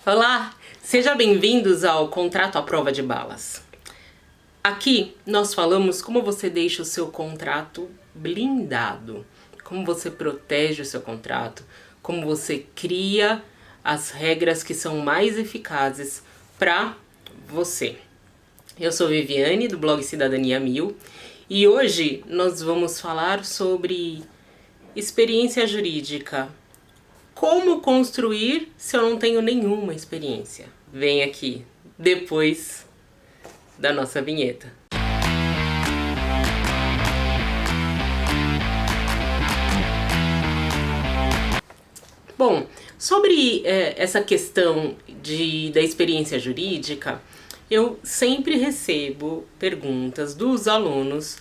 Olá, sejam bem-vindos ao Contrato à Prova de Balas. Aqui nós falamos como você deixa o seu contrato blindado, como você protege o seu contrato, como você cria as regras que são mais eficazes para você. Eu sou Viviane, do blog Cidadania 1000, e hoje nós vamos falar sobre experiência jurídica. Como construir se eu não tenho nenhuma experiência? Vem aqui, depois da nossa vinheta. Bom, sobre essa questão da experiência jurídica, eu sempre recebo perguntas dos alunos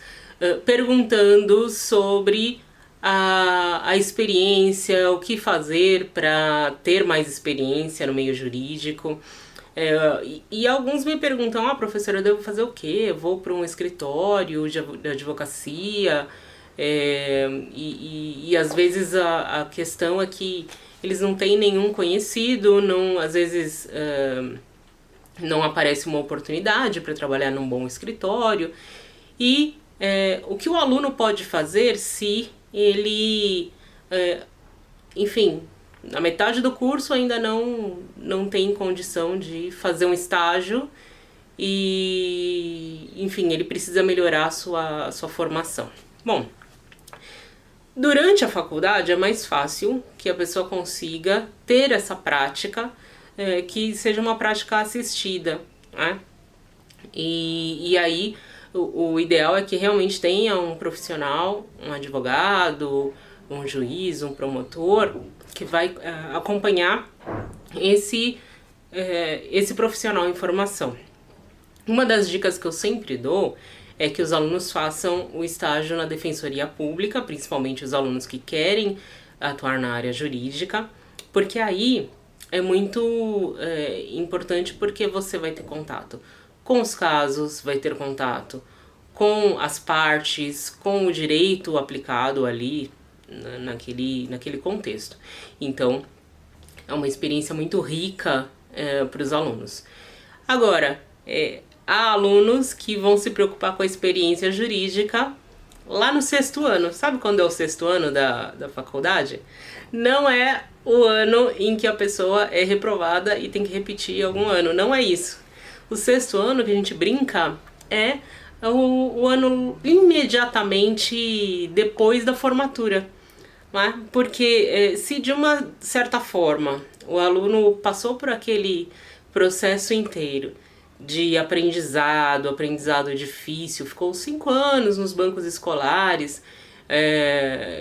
perguntando sobre a experiência, o que fazer para ter mais experiência no meio jurídico. E alguns me perguntam, professora, eu devo fazer o quê? Eu vou para um escritório de advocacia? E às vezes a questão é que eles não têm nenhum conhecido, às vezes não aparece uma oportunidade para trabalhar num bom escritório. E o que o aluno pode fazer se ele, enfim, na metade do curso ainda não tem condição de fazer um estágio e, enfim, ele precisa melhorar a sua formação. Bom, durante a faculdade é mais fácil que a pessoa consiga ter essa prática, que seja uma prática assistida, né? E aí o ideal é que realmente tenha um profissional, um advogado, um juiz, um promotor, que vai acompanhar esse profissional em formação. Uma das dicas que eu sempre dou é que os alunos façam o estágio na Defensoria Pública, principalmente os alunos que querem atuar na área jurídica, porque aí é muito importante, porque você vai ter contato com os casos, vai ter contato com as partes, com o direito aplicado ali naquele contexto. Então, é uma experiência muito rica para os alunos. Agora, há alunos que vão se preocupar com a experiência jurídica lá no 6º ano. Sabe quando é o 6º ano da faculdade? Não é o ano em que a pessoa é reprovada e tem que repetir algum ano. Não é isso. O 6º ano que a gente brinca é o ano imediatamente depois da formatura, né? Porque se de uma certa forma o aluno passou por aquele processo inteiro de aprendizado difícil, ficou 5 anos nos bancos escolares,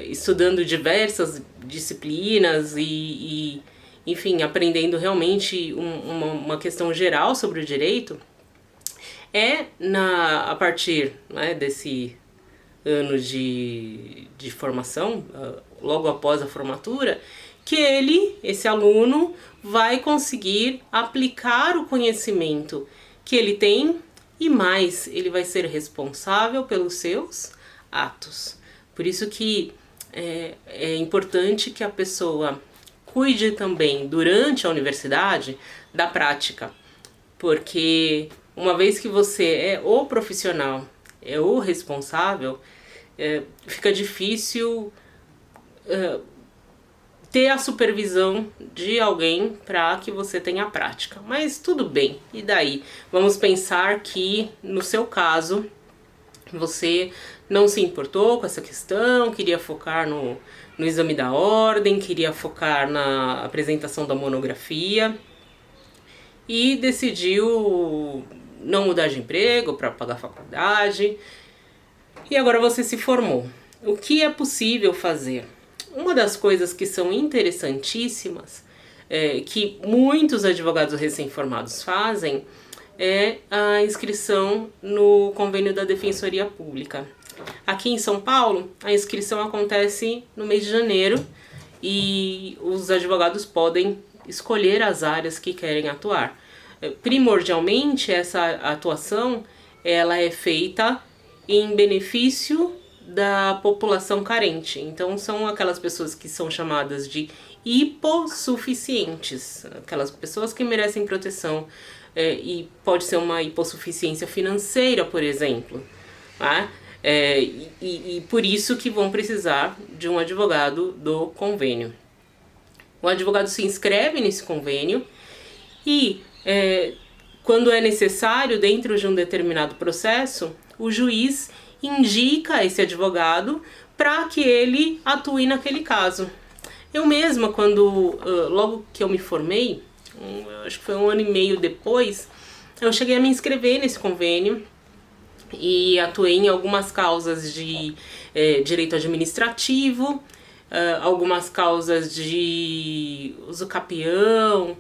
estudando diversas disciplinas e enfim, aprendendo realmente uma questão geral sobre o direito, a partir, né, desse ano de formação, logo após a formatura, que esse aluno, vai conseguir aplicar o conhecimento que ele tem e mais, ele vai ser responsável pelos seus atos. Por isso que é importante que a pessoa cuide também, durante a universidade, da prática, porque uma vez que você é o profissional, é o responsável, fica difícil ter a supervisão de alguém para que você tenha a prática. Mas tudo bem, e daí? Vamos pensar que, no seu caso, você não se importou com essa questão, queria focar no exame da ordem, queria focar na apresentação da monografia e decidiu não mudar de emprego para pagar a faculdade, e agora você se formou. O que é possível fazer? Uma das coisas que são interessantíssimas, que muitos advogados recém-formados fazem, é a inscrição no convênio da Defensoria Pública. Aqui em São Paulo, a inscrição acontece no mês de janeiro e os advogados podem escolher as áreas que querem atuar. Primordialmente, essa atuação ela é feita em benefício da população carente. Então, são aquelas pessoas que são chamadas de hipossuficientes, aquelas pessoas que merecem proteção, e pode ser uma hipossuficiência financeira, por exemplo, tá? E por isso que vão precisar de um advogado do convênio. O advogado se inscreve nesse convênio e, quando é necessário, dentro de um determinado processo, o juiz indica esse advogado para que ele atue naquele caso. Eu mesma, logo que eu me formei, acho que foi 1 ano e meio depois, eu cheguei a me inscrever nesse convênio e atuei em algumas causas de direito administrativo, algumas causas de uso capião,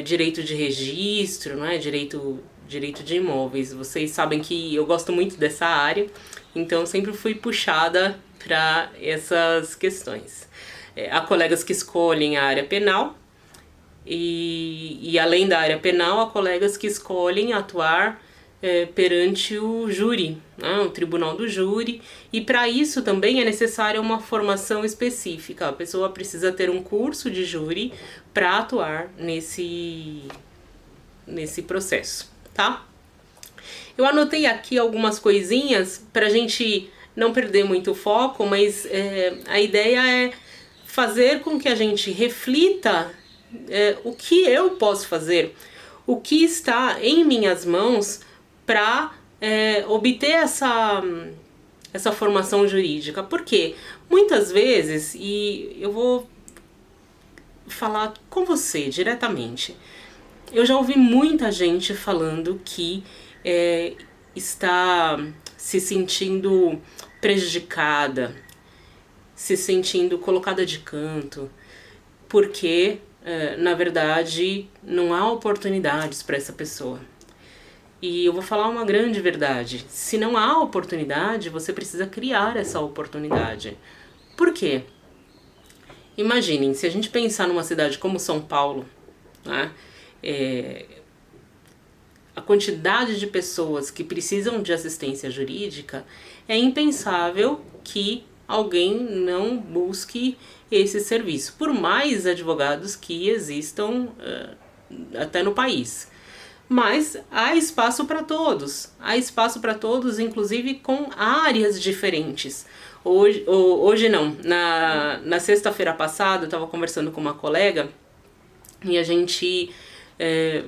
direito de registro, né? Direito de imóveis. Vocês sabem que eu gosto muito dessa área, então sempre fui puxada para essas questões. Há colegas que escolhem a área penal e além da área penal, há colegas que escolhem atuar perante o júri, né, o tribunal do júri, e para isso também é necessária uma formação específica. A pessoa precisa ter um curso de júri para atuar nesse processo, tá? Eu anotei aqui algumas coisinhas para a gente não perder muito o foco, mas a ideia é fazer com que a gente reflita o que eu posso fazer, o que está em minhas mãos para obter essa formação jurídica. Porque muitas vezes, e eu vou falar com você diretamente, eu já ouvi muita gente falando que está se sentindo prejudicada, se sentindo colocada de canto, porque na verdade não há oportunidades para essa pessoa. E eu vou falar uma grande verdade: se não há oportunidade, você precisa criar essa oportunidade. Por quê? Imaginem, se a gente pensar numa cidade como São Paulo, né, a quantidade de pessoas que precisam de assistência jurídica, é impensável que alguém não busque esse serviço, por mais advogados que existam até no país. Mas há espaço para todos, inclusive com áreas diferentes. Hoje não, na sexta-feira passada eu estava conversando com uma colega e a gente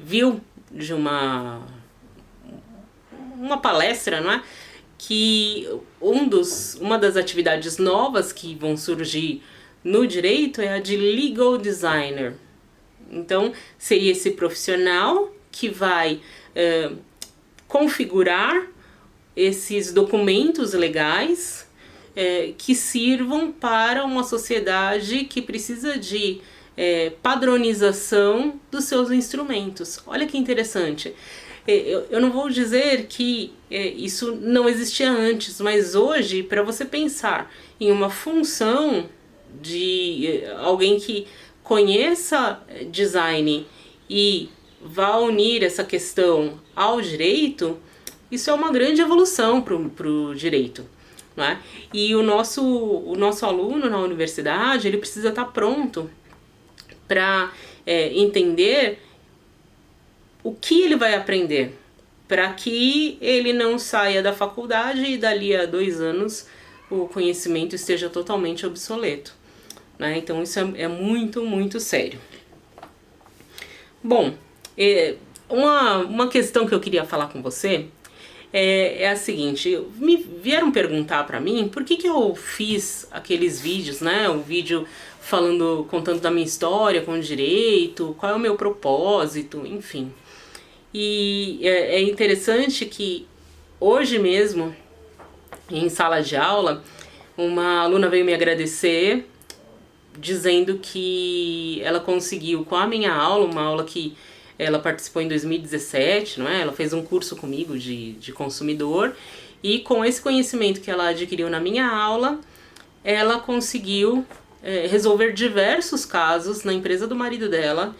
viu de uma palestra, não é? Que uma das atividades novas que vão surgir no direito é a de legal designer. Então, seria esse profissional que vai configurar esses documentos legais que sirvam para uma sociedade que precisa de padronização dos seus instrumentos. Olha que interessante. Eu não vou dizer que isso não existia antes, mas hoje, para você pensar em uma função de alguém que conheça design e vá unir essa questão ao direito, isso é uma grande evolução para o direito, não é? E o nosso aluno na universidade, ele precisa estar pronto para entender o que ele vai aprender, para que ele não saia da faculdade e dali a 2 anos o conhecimento esteja totalmente obsoleto, né? Então isso é muito, muito sério. Bom, uma questão que eu queria falar com você é a seguinte: me vieram perguntar pra mim por que eu fiz aqueles vídeos, né? O vídeo contando da minha história com o direito, qual é o meu propósito, enfim. E é interessante que hoje mesmo, em sala de aula, uma aluna veio me agradecer, dizendo que ela conseguiu, com a minha aula, uma aula que ela participou em 2017, não é? Ela fez um curso comigo de consumidor, e com esse conhecimento que ela adquiriu na minha aula, ela conseguiu resolver diversos casos na empresa do marido dela,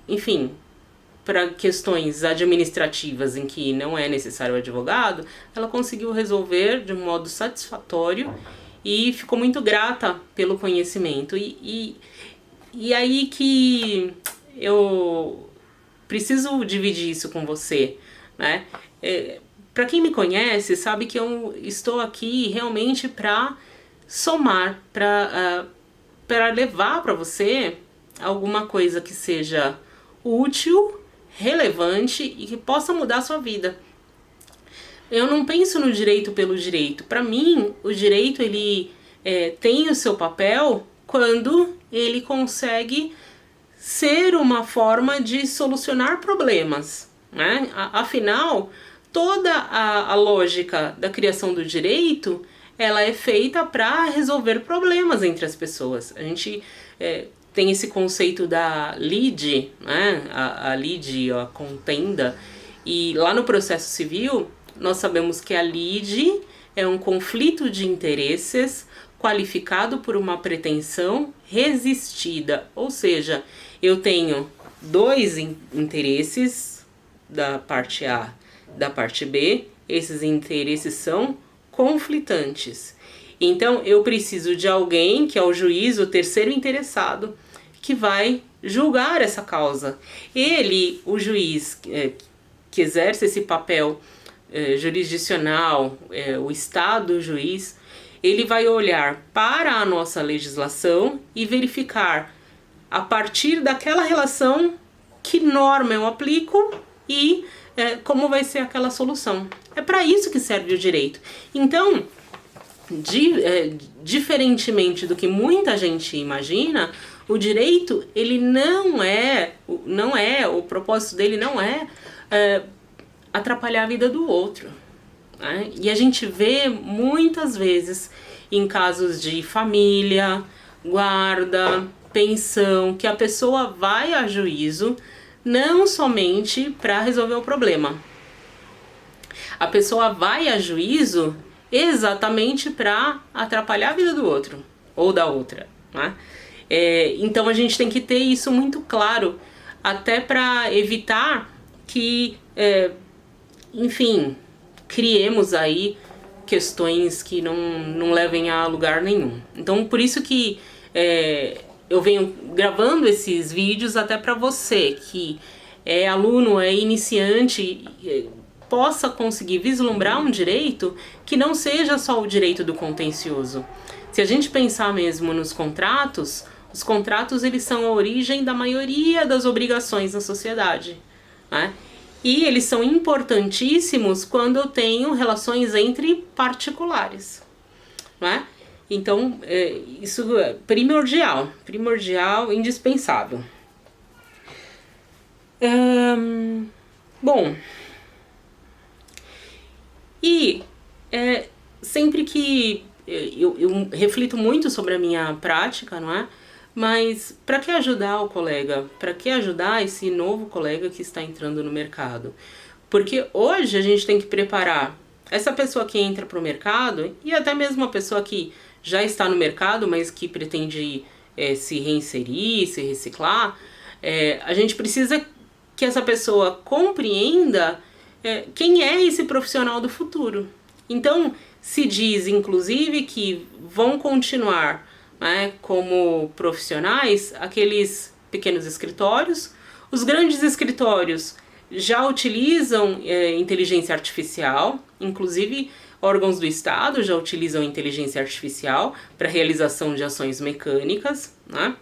enfim, para questões administrativas em que não é necessário advogado, ela conseguiu resolver de um modo satisfatório e ficou muito grata pelo conhecimento. E aí que eu preciso dividir isso com você, né? Para quem me conhece, sabe que eu estou aqui realmente para somar, para levar para você alguma coisa que seja útil, relevante e que possa mudar a sua vida. Eu não penso no direito pelo direito. Para mim, o direito ele tem o seu papel quando ele consegue ser uma forma de solucionar problemas, né? Afinal, toda a lógica da criação do direito, ela é feita para resolver problemas entre as pessoas. A gente tem esse conceito da lide, né? A lide, a contenda, e lá no processo civil, nós sabemos que a lide é um conflito de interesses qualificado por uma pretensão resistida, ou seja, eu tenho dois interesses da parte A, da parte B, esses interesses são conflitantes. Então eu preciso de alguém, que é o juiz, o terceiro interessado, que vai julgar essa causa. Ele, o juiz, que exerce esse papel jurisdicional, o Estado, o juiz, ele vai olhar para a nossa legislação e verificar, a partir daquela relação, que norma eu aplico e como vai ser aquela solução. É para isso que serve o direito. Então, diferentemente do que muita gente imagina, o direito, ele o propósito dele não é atrapalhar a vida do outro, né? E a gente vê muitas vezes em casos de família, guarda, pensão, que a pessoa vai a juízo não somente para resolver o problema. A pessoa vai a juízo exatamente para atrapalhar a vida do outro ou da outra, né? Então a gente tem que ter isso muito claro, até para evitar que, enfim, criemos aí questões que não levem a lugar nenhum. Então por isso que eu venho gravando esses vídeos até para você que é aluno, é iniciante, possa conseguir vislumbrar um direito que não seja só o direito do contencioso. Se a gente pensar mesmo nos contratos, os contratos eles são a origem da maioria das obrigações na sociedade, né? E eles são importantíssimos quando eu tenho relações entre particulares, né? Então, isso é primordial, indispensável. Bom, e sempre que eu reflito muito sobre a minha prática, não é? Mas para que ajudar o colega? Para que ajudar esse novo colega que está entrando no mercado? Porque hoje a gente tem que preparar essa pessoa que entra para o mercado e até mesmo a pessoa que já está no mercado, mas que pretende se reinserir, se reciclar. A gente precisa que essa pessoa compreenda quem é esse profissional do futuro. Então, se diz, inclusive, que vão continuar, né, como profissionais aqueles pequenos escritórios. Os grandes escritórios já utilizam inteligência artificial, inclusive órgãos do Estado já utilizam inteligência artificial para realização de ações mecânicas, né?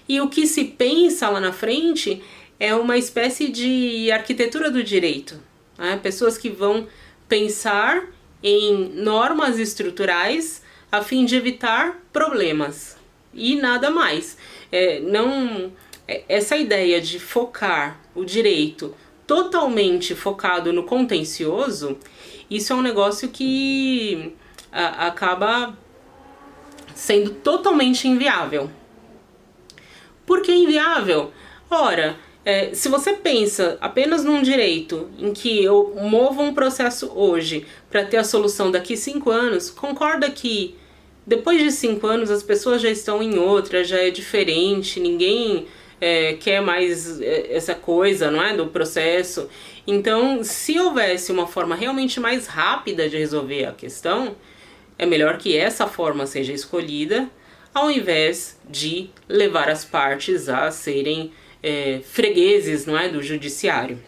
E o que se pensa lá na frente é uma espécie de arquitetura do direito, né? Pessoas que vão pensar em normas estruturais a fim de evitar problemas e nada mais. Essa ideia de focar o direito totalmente focado no contencioso, isso é um negócio que acaba sendo totalmente inviável. Por que inviável? Ora, se você pensa apenas num direito em que eu movo um processo hoje para ter a solução daqui 5 anos, concorda que depois de 5 anos as pessoas já estão em outra, já é diferente, ninguém quer mais essa coisa, não é, do processo. Então, se houvesse uma forma realmente mais rápida de resolver a questão, é melhor que essa forma seja escolhida, ao invés de levar as partes a serem fregueses, não é, do judiciário.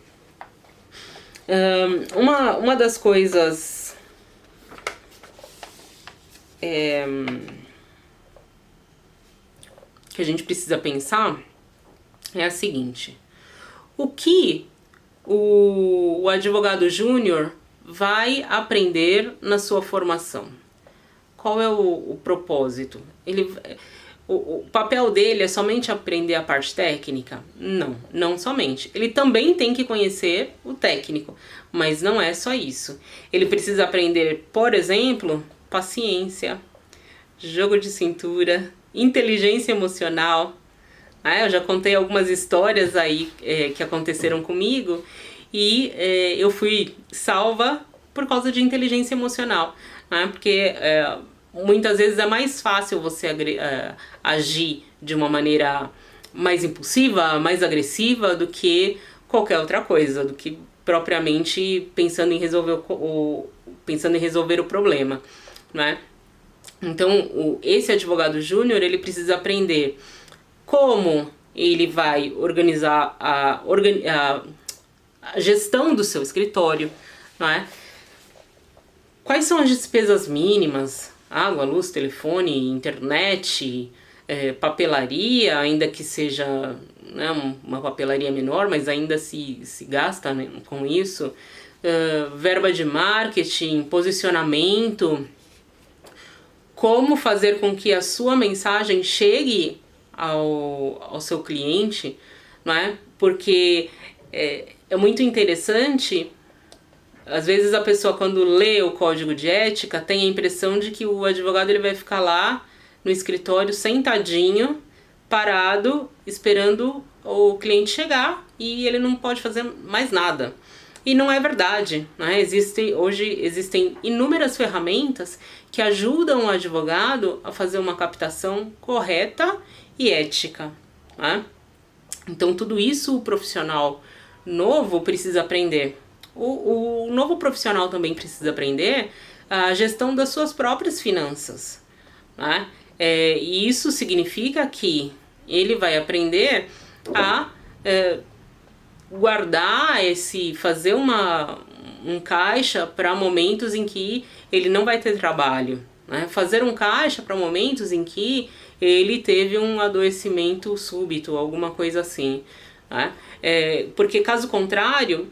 Uma das coisas que a gente precisa pensar é a seguinte: o que o advogado júnior vai aprender na sua formação? Qual é o propósito? O papel dele é somente aprender a parte técnica? Não, não somente. Ele também tem que conhecer o técnico, mas não é só isso. Ele precisa aprender, por exemplo, paciência, jogo de cintura, inteligência emocional. Eu já contei algumas histórias aí que aconteceram comigo e eu fui salva por causa de inteligência emocional, né? Porque muitas vezes é mais fácil você agir de uma maneira mais impulsiva, mais agressiva do que qualquer outra coisa, do que propriamente pensando em resolver o problema, né? Então, esse advogado júnior, ele precisa aprender como ele vai organizar a gestão do seu escritório, não é? Quais são as despesas mínimas? Água, luz, telefone, internet, papelaria, ainda que seja, né, uma papelaria menor, mas ainda se gasta, né, com isso. Verba de marketing, posicionamento. Como fazer com que a sua mensagem chegue ao seu cliente, não é? Porque é muito interessante. Às vezes a pessoa, quando lê o código de ética, tem a impressão de que o advogado ele vai ficar lá no escritório sentadinho, parado, esperando o cliente chegar e ele não pode fazer mais nada. E não é verdade, né? Hoje existem inúmeras ferramentas que ajudam o advogado a fazer uma captação correta e ética, né? Então tudo isso o profissional novo precisa aprender. O novo profissional também precisa aprender a gestão das suas próprias finanças, né? E isso significa que ele vai aprender a guardar fazer um caixa para momentos em que ele não vai ter trabalho, né? Fazer um caixa para momentos em que ele teve um adoecimento súbito, alguma coisa assim, né? Porque caso contrário,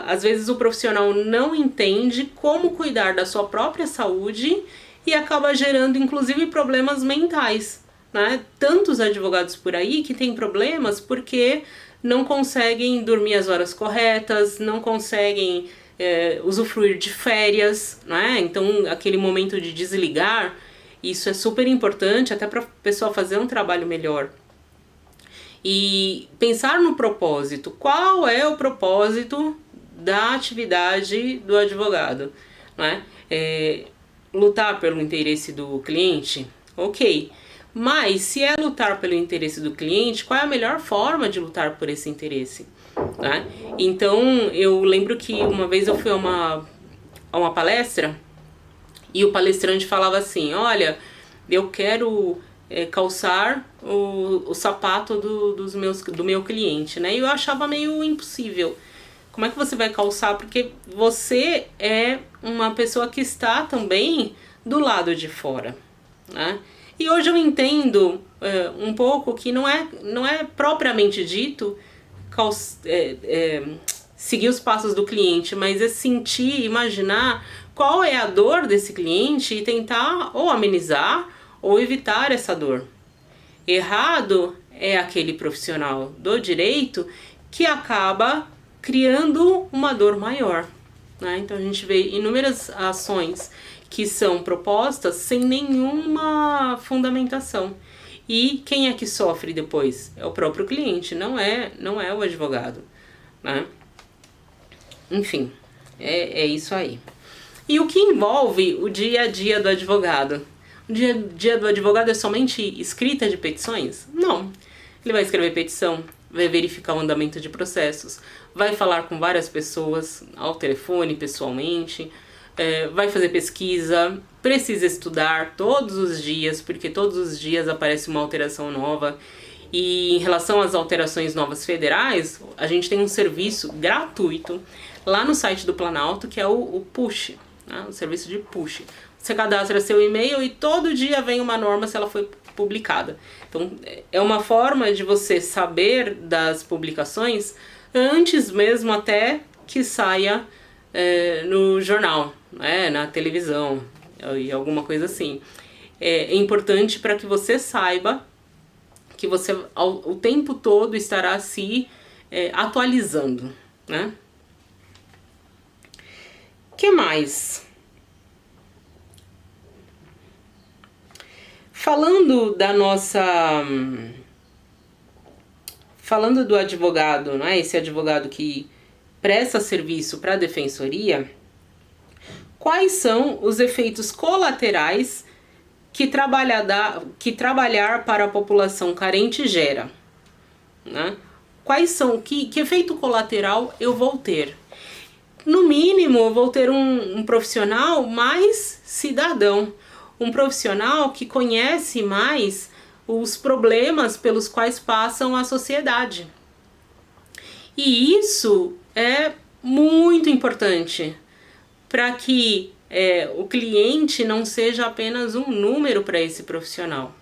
às vezes o profissional não entende como cuidar da sua própria saúde e acaba gerando inclusive problemas mentais, né? Tantos advogados por aí que têm problemas porque não conseguem dormir as horas corretas, não conseguem usufruir de férias, né? Então aquele momento de desligar, isso é super importante até para a pessoa fazer um trabalho melhor. E pensar no propósito. Qual é o propósito da atividade do advogado, né? Lutar pelo interesse do cliente? Ok. Mas se é lutar pelo interesse do cliente, qual é a melhor forma de lutar por esse interesse, né? Então eu lembro que uma vez eu fui a uma palestra e o palestrante falava assim: olha, eu quero calçar o sapato do meu cliente, né? E eu achava meio impossível. Como é que você vai calçar? Porque você é uma pessoa que está também do lado de fora, né? E hoje eu entendo um pouco que não é propriamente dito seguir os passos do cliente, mas é sentir, imaginar qual é a dor desse cliente e tentar ou amenizar ou evitar essa dor. Errado é aquele profissional do direito que acaba criando uma dor maior, né? Então a gente vê inúmeras ações que são propostas sem nenhuma fundamentação. E quem é que sofre depois? É o próprio cliente, não é o advogado, né? Enfim, é isso aí. E o que envolve o dia a dia do advogado? O dia a dia do advogado é somente escrita de petições? Não. Ele vai escrever petição, vai verificar o andamento de processos, vai falar com várias pessoas ao telefone, pessoalmente, vai fazer pesquisa, precisa estudar todos os dias, porque todos os dias aparece uma alteração nova. E em relação às alterações novas federais, a gente tem um serviço gratuito lá no site do Planalto, que é o Push, né? O serviço de Push. Você cadastra seu e-mail e todo dia vem uma norma se ela foi publicada. Então, é uma forma de você saber das publicações antes mesmo até que saia no jornal, né, na televisão e alguma coisa assim. É importante para que você saiba que você o tempo todo estará se atualizando, né? O que mais? Falando do advogado, né? Esse advogado que presta serviço para a defensoria, quais são os efeitos colaterais que trabalhar para a população carente gera, né? Quais são, que efeito colateral eu vou ter? No mínimo, eu vou ter um profissional mais cidadão, um profissional que conhece mais os problemas pelos quais passam a sociedade. E isso é muito importante para que o cliente não seja apenas um número para esse profissional.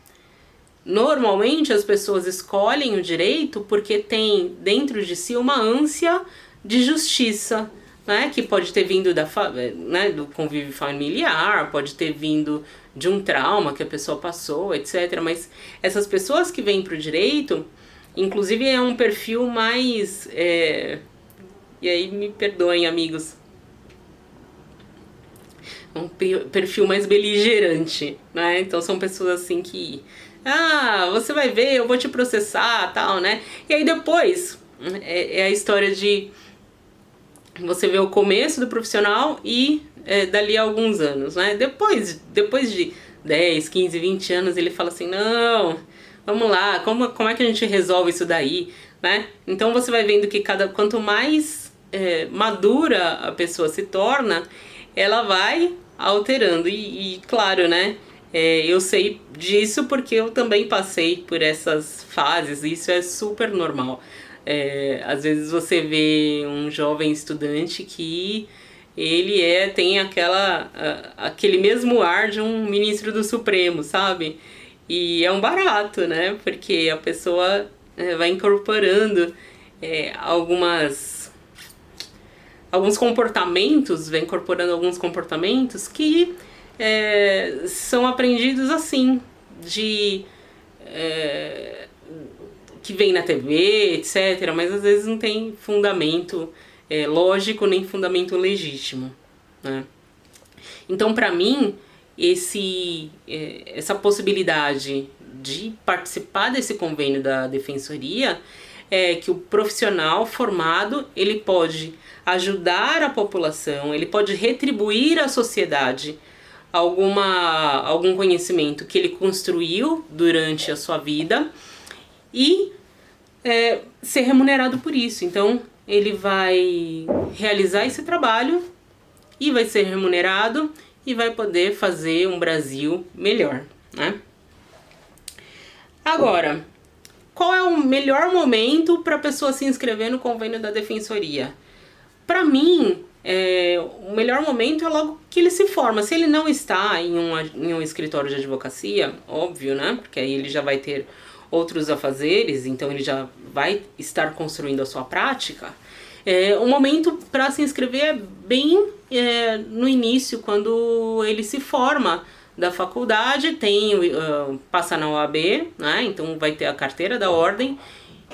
Normalmente as pessoas escolhem o direito porque tem dentro de si uma ânsia de justiça, né? Que pode ter vindo do convívio familiar, pode ter vindo de um trauma que a pessoa passou, etc. Mas essas pessoas que vêm para o direito, inclusive é um perfil mais... E aí me perdoem, amigos. Um perfil mais beligerante, né? Então são pessoas assim que... você vai ver, eu vou te processar, tal, né? E aí depois é a história de você ver o começo do profissional e dali a alguns anos, né? Depois de 10, 15, 20 anos ele fala assim, não, vamos lá, como é que a gente resolve isso daí, né? Então você vai vendo que quanto mais madura a pessoa se torna, ela vai alterando. E claro, né? Eu sei disso porque eu também passei por essas fases, isso é super normal. Às vezes você vê um jovem estudante que ele tem aquele mesmo ar de um ministro do Supremo, sabe? E é um barato, né? Porque a pessoa vai incorporando alguns comportamentos, vai incorporando alguns comportamentos que são aprendidos assim, que vem na TV, etc., mas às vezes não tem fundamento lógico nem fundamento legítimo, né? Então, para mim, essa possibilidade de participar desse convênio da defensoria é que o profissional formado ele pode ajudar a população, ele pode retribuir à sociedade algum conhecimento que ele construiu durante a sua vida e ser remunerado por isso. Então, ele vai realizar esse trabalho e vai ser remunerado e vai poder fazer um Brasil melhor, né? Agora, qual é o melhor momento para a pessoa se inscrever no convênio da defensoria? Para mim, o melhor momento é logo que ele se forma. Se ele não está em um escritório de advocacia, óbvio, né? Porque aí ele já vai ter outros afazeres, então ele já vai estar construindo a sua prática. O momento para se inscrever é bem no início, quando ele se forma da faculdade, passa na OAB, né? Então vai ter a carteira da ordem,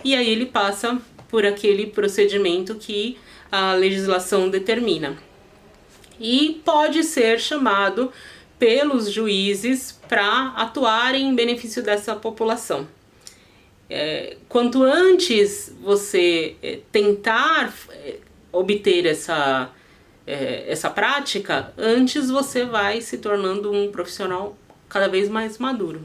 e aí ele passa por aquele procedimento que a legislação determina. E pode ser chamado pelos juízes para atuarem em benefício dessa população. Quanto antes você tentar obter essa prática, antes você vai se tornando um profissional cada vez mais maduro.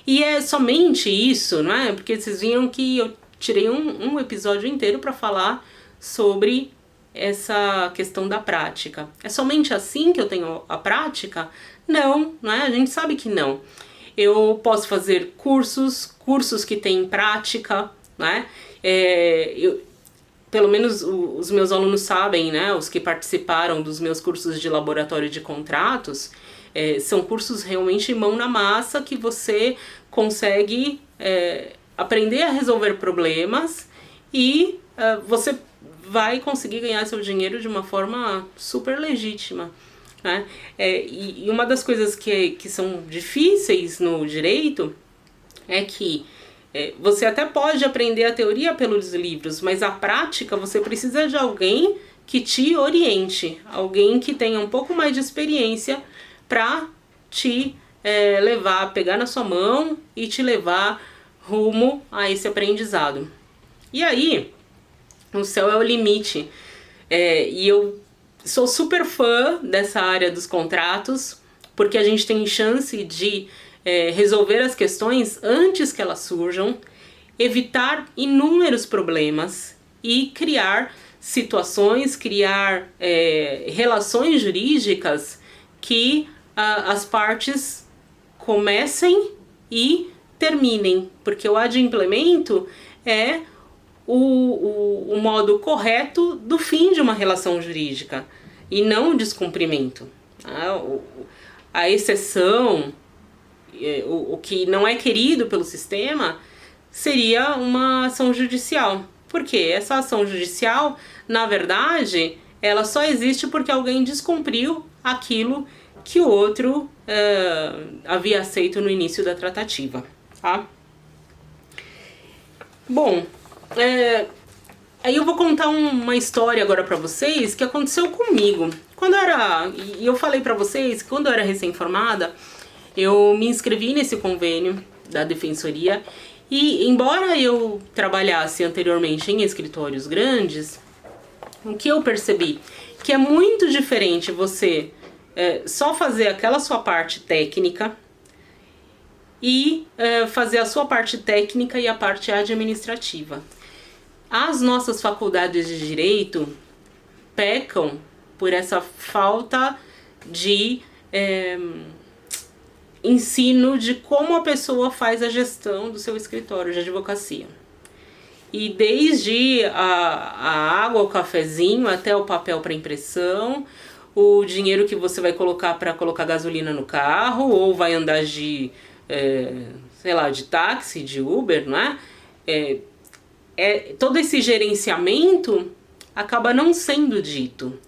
E é somente isso, não é? Porque vocês viram que eu tirei um episódio inteiro para falar sobre essa questão da prática. É somente assim que eu tenho a prática? Não, né? A gente sabe que não. Eu posso fazer cursos que têm prática, né? Pelo menos os meus alunos sabem, né? Os que participaram dos meus cursos de laboratório de contratos, são cursos realmente mão na massa que você consegue aprender a resolver problemas e você vai conseguir ganhar seu dinheiro de uma forma super legítima, né? E uma das coisas que são difíceis no direito é que você até pode aprender a teoria pelos livros, mas a prática você precisa de alguém que te oriente, alguém que tenha um pouco mais de experiência para te levar, pegar na sua mão e te levar rumo a esse aprendizado. E aí, o céu é o limite. E eu sou super fã dessa área dos contratos, porque a gente tem chance de resolver as questões antes que elas surjam, evitar inúmeros problemas e criar situações, criar relações jurídicas que as partes comecem e terminem, porque o adimplemento é o modo correto do fim de uma relação jurídica e não o descumprimento. A exceção, o que não é querido pelo sistema, seria uma ação judicial. Por quê? Essa ação judicial, na verdade, ela só existe porque alguém descumpriu aquilo que o outro havia aceito no início da tratativa. Tá? Bom, aí eu vou contar uma história agora pra vocês que aconteceu comigo. E eu falei pra vocês que quando eu era recém-formada, eu me inscrevi nesse convênio da Defensoria e, embora eu trabalhasse anteriormente em escritórios grandes, o que eu percebi? Que é muito diferente você só fazer aquela sua parte técnica e fazer a sua parte técnica e a parte administrativa. As nossas faculdades de direito pecam por essa falta de ensino de como a pessoa faz a gestão do seu escritório de advocacia. E desde a água, o cafezinho, até o papel para impressão, o dinheiro que você vai colocar para colocar gasolina no carro, ou vai andar de táxi, de Uber, não é? Todo esse gerenciamento acaba não sendo dito.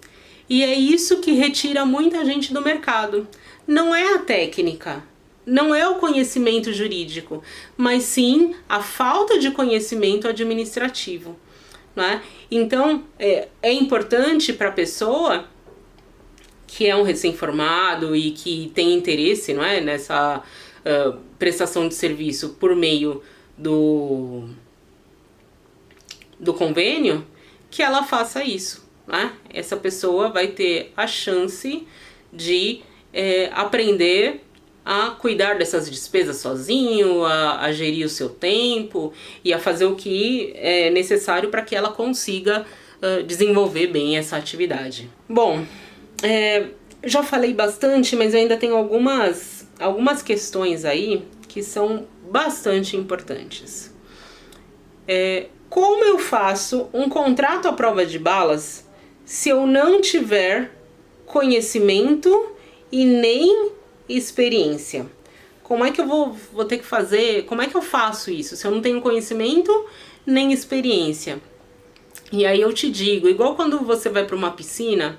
E é isso que retira muita gente do mercado. Não é a técnica, não é o conhecimento jurídico, mas sim a falta de conhecimento administrativo, não é? Então, é importante para a pessoa que é um recém-formado e que tem interesse, não é, nessa prestação de serviço por meio do convênio, que ela faça isso, né? Essa pessoa vai ter a chance de aprender a cuidar dessas despesas sozinho, a gerir o seu tempo e a fazer o que é necessário para que ela consiga desenvolver bem essa atividade. Bom, já falei bastante, mas eu ainda tenho algumas questões aí que são bastante importantes. Como eu faço um contrato à prova de balas se eu não tiver conhecimento e nem experiência? Como é que eu vou ter que fazer? Como é que eu faço isso se eu não tenho conhecimento nem experiência? E aí eu te digo, igual quando você vai para uma piscina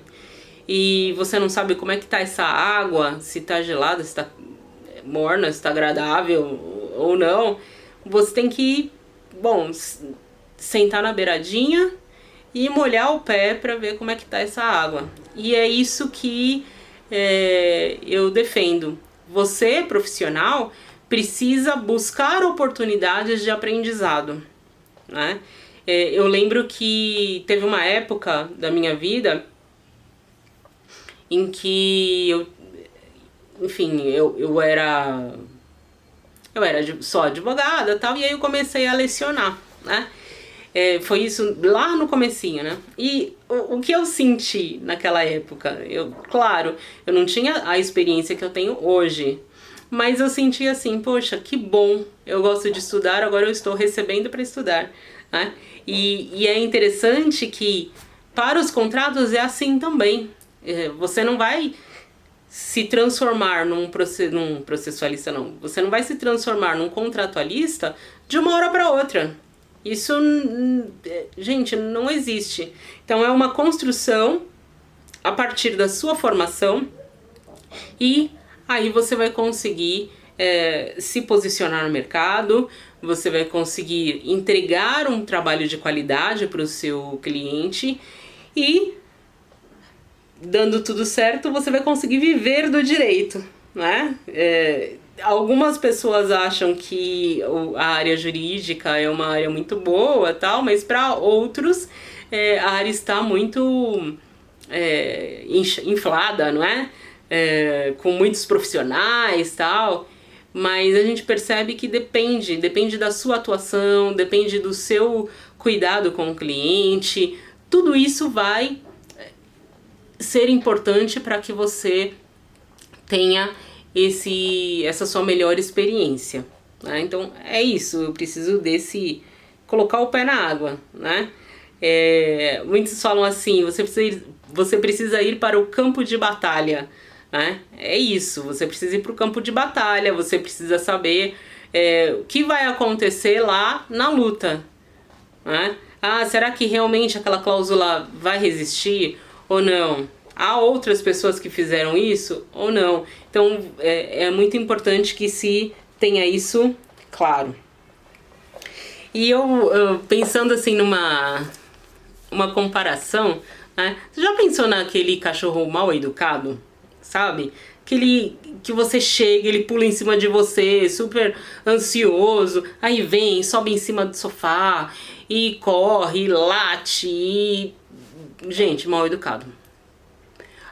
e você não sabe como é que tá essa água, se tá gelada, se tá morna, se tá agradável ou não, você tem que, sentar na beiradinha e molhar o pé para ver como é que tá essa água. E é isso que eu defendo. Você, profissional, precisa buscar oportunidades de aprendizado, né? Eu lembro que teve uma época da minha vida em que eu era só advogada e tal, e aí eu comecei a lecionar, né? Foi isso lá no comecinho, né? E o que eu senti naquela época? Claro, eu não tinha a experiência que eu tenho hoje, mas eu senti assim, poxa, que bom, eu gosto de estudar, agora eu estou recebendo para estudar, né? E é interessante que para os contratos é assim também. Você não vai se transformar num processualista, não. Você não vai se transformar num contratualista de uma hora para outra. Isso, gente, não existe. Então é uma construção a partir da sua formação e aí você vai conseguir se posicionar no mercado, você vai conseguir entregar um trabalho de qualidade para o seu cliente e, dando tudo certo, você vai conseguir viver do direito, né? Algumas pessoas acham que a área jurídica é uma área muito boa, tal, mas para outros a área está muito inflada, não é? Com muitos profissionais, tal. Mas a gente percebe que depende da sua atuação, depende do seu cuidado com o cliente. Tudo isso vai ser importante para que você tenha essa sua melhor experiência, né? Então é isso, eu preciso colocar o pé na água, né? Muitos falam assim, você precisa ir para o campo de batalha, né? É isso, você precisa ir para o campo de batalha, você precisa saber o que vai acontecer lá na luta, né? Será que realmente aquela cláusula vai resistir ou não? Há outras pessoas que fizeram isso ou não? Então é muito importante que se tenha isso claro. E eu pensando assim uma comparação, né? Você já pensou naquele cachorro mal educado? Sabe? Aquele que você chega, ele pula em cima de você, super ansioso, aí vem, sobe em cima do sofá e corre, e late e... Gente, mal educado.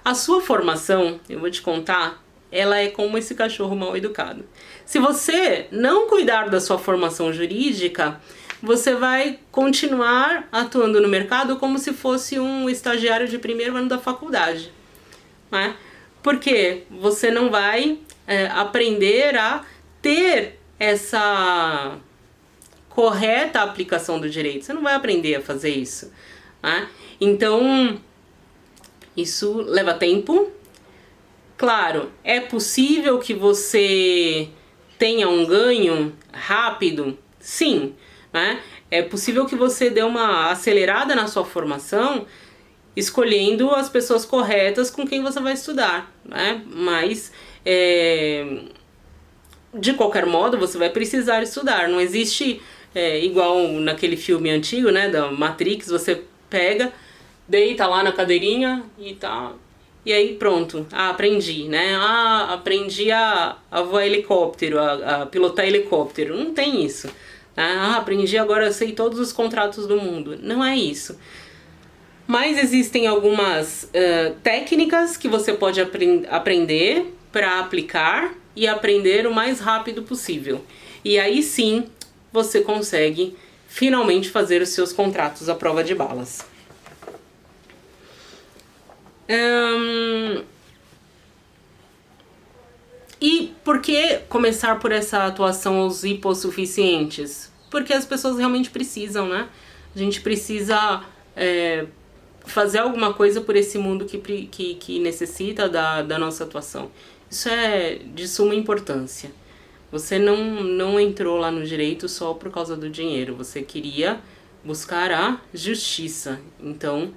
A sua formação, eu vou te contar, ela é como esse cachorro mal educado. Se você não cuidar da sua formação jurídica, você vai continuar atuando no mercado como se fosse um estagiário de primeiro ano da faculdade, né? Porque você não vai aprender a ter essa correta aplicação do direito. Você não vai aprender a fazer isso, né? Então, isso leva tempo. Claro, é possível que você tenha um ganho rápido? Sim, né? É possível que você dê uma acelerada na sua formação escolhendo as pessoas corretas com quem você vai estudar, né? Mas, de qualquer modo, você vai precisar estudar. Não existe, igual naquele filme antigo, né, da Matrix, você pega, deita lá na cadeirinha e tal, e aí pronto, aprendi, né? Aprendi a voar helicóptero, a pilotar helicóptero. Não tem isso. Aprendi, agora eu sei todos os contratos do mundo. Não é isso. Mas existem algumas técnicas que você pode aprender para aplicar e aprender o mais rápido possível. E aí sim, você consegue finalmente fazer os seus contratos à prova de balas. E por que começar por essa atuação aos hipossuficientes? Porque as pessoas realmente precisam, né? A gente precisa fazer alguma coisa por esse mundo que necessita da nossa atuação. Isso é de suma importância. Você não entrou lá no direito só por causa do dinheiro. Você queria buscar a justiça. Então,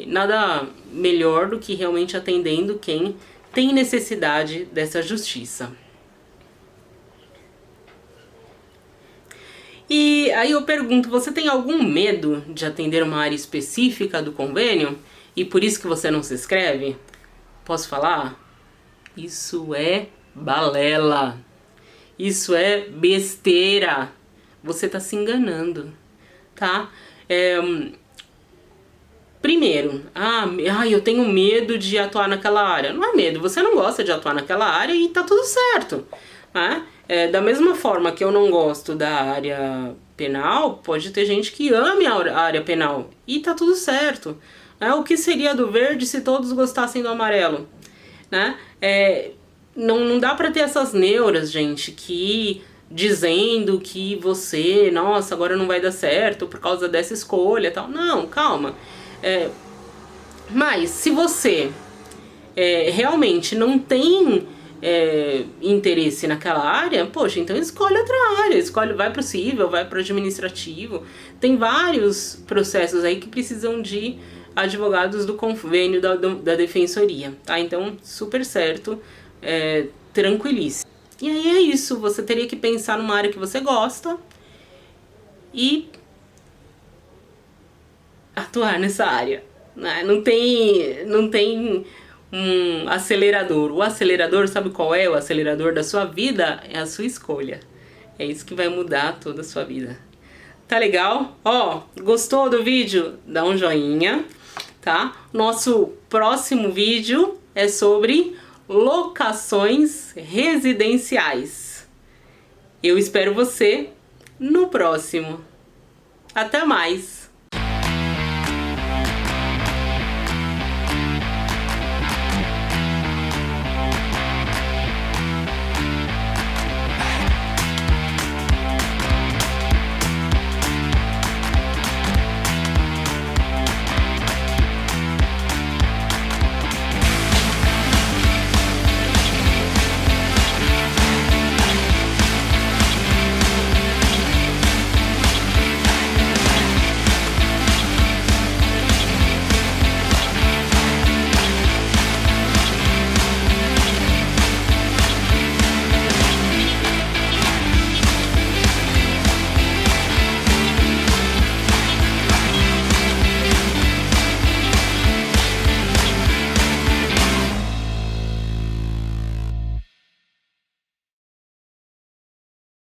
nada melhor do que realmente atendendo quem tem necessidade dessa justiça. E aí eu pergunto, você tem algum medo de atender uma área específica do convênio? E por isso que você não se inscreve? Posso falar? Isso é balela. Isso é besteira. Você está se enganando, tá? Primeiro, eu tenho medo de atuar naquela área. Não é medo, você não gosta de atuar naquela área e tá tudo certo, né? Da mesma forma que eu não gosto da área penal, pode ter gente que ame a área penal e tá tudo certo. O que seria do verde se todos gostassem do amarelo? Né? Não dá pra ter essas neuras, gente, que dizendo que você, nossa, agora não vai dar certo por causa dessa escolha e tal. Não, calma. Mas se você realmente não tem interesse naquela área, poxa, então escolhe outra área, vai pro civil, vai pro administrativo. Tem vários processos aí que precisam de advogados do convênio da defensoria, tá? Então, super certo, tranquilíssimo. E aí é isso, você teria que pensar numa área que você gosta e atuar nessa área, né? Não tem um acelerador. O acelerador, sabe qual é? O acelerador da sua vida é a sua escolha. É isso que vai mudar toda a sua vida. Tá legal? Ó, gostou do vídeo? Dá um joinha, tá? Nosso próximo vídeo é sobre locações residenciais. Eu espero você no próximo. Até mais!